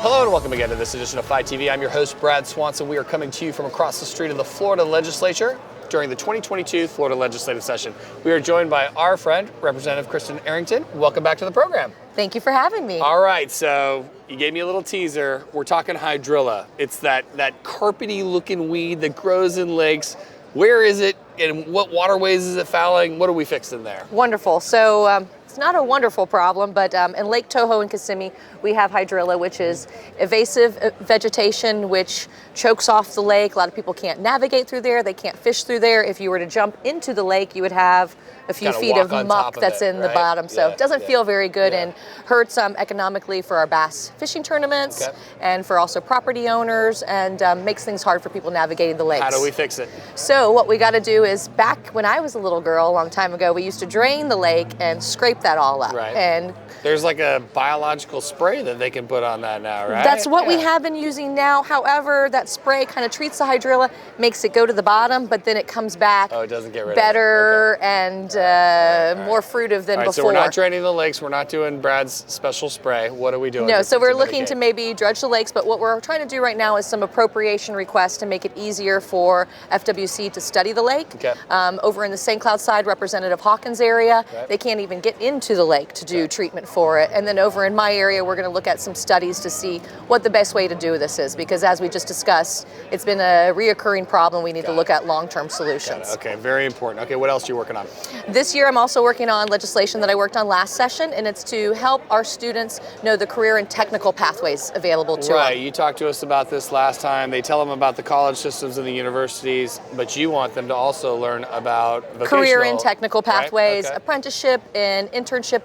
Hello and welcome again to this edition of Phi TV. I'm your host, Brad Swanson. We are coming to you from across the street of the Florida Legislature during the 2022 Florida Legislative Session. We are joined by our friend, Representative Kristen Arrington. Welcome back to the program. Thank you for having me. All right, so you gave me a little teaser. We're talking hydrilla. It's that carpety looking weed that grows in lakes. Where is it and what waterways is it fouling? What are we fixing there? Wonderful. So it's not a wonderful problem, but in Lake Toho and Kissimmee, we have hydrilla, which is invasive vegetation, which chokes off the lake. A lot of people can't navigate through there. They can't fish through there. If you were to jump into the lake, you would have a few feet of muck that's in the bottom. So it doesn't feel very good and hurts economically for our bass fishing tournaments and for also property owners, and makes things hard for people navigating the lakes. How do we fix it? So what we got to do is, back when I was a little girl a long time ago, we used to drain the lake and scrape that all up. Right. And there's like a biological spray that they can put on that now, right? That's what we have been using now. However, that spray kind of treats the hydrilla, makes it go to the bottom, but then it comes back it doesn't get rid better of it. and more fruitive than before. So we're not draining the lakes. We're not doing Brad's special spray. What are we doing? No, so we're looking to maybe dredge the lakes, but what we're trying to do right now is some appropriation requests to make it easier for FWC to study the lake. Okay. Over in the St. Cloud side, Representative Hawkins area, they can't even get into the lake to do treatment for it. And then over in my area, we're going to look at some studies to see what the best way to do this is, because as we just discussed, it's been a reoccurring problem. We need to look at long-term solutions. Okay, very important. Okay, what else are you working on? This year, I'm also working on legislation that I worked on last session, and it's to help our students know the career and technical pathways available to them. Right, you talked to us about this last time. They tell them about the college systems and the universities, but you want them to also learn about vocational, career and technical pathways, right? apprenticeship and internship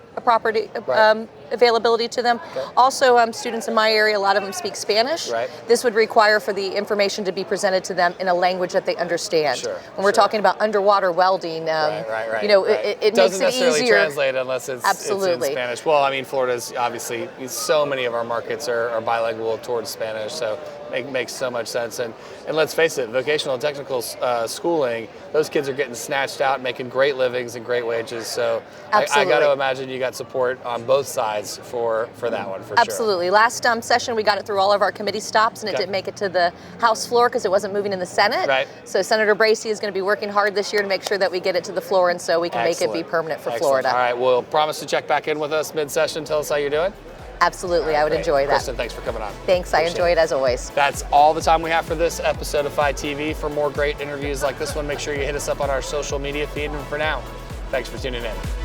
availability to them. Also, students in my area, a lot of them speak Spanish. This would require for the information to be presented to them in a language that they understand. When we're talking about underwater welding, you know, it makes it doesn't necessarily easier. Translate unless it's in Spanish. Well, I mean, Florida's obviously, so many of our markets are bilingual towards Spanish, so it makes so much sense. And let's face it, vocational and technical schooling, those kids are getting snatched out, making great livings and great wages. So I got to imagine you got support on both sides for that one, for Absolutely. sure. Last session, we got it through all of our committee stops, and it didn't make it to the House floor because it wasn't moving in the Senate. So Senator Bracey is going to be working hard this year to make sure that we get it to the floor, and so we can make it be permanent for Florida. All right, well, promise to check back in with us mid-session. Tell us how you're doing. Absolutely, I would enjoy that. Kristen, thanks for coming on. Thanks, I enjoy it as always. That's all the time we have for this episode of Phi TV. For more great interviews like this one, make sure you hit us up on our social media feed. And for now, thanks for tuning in.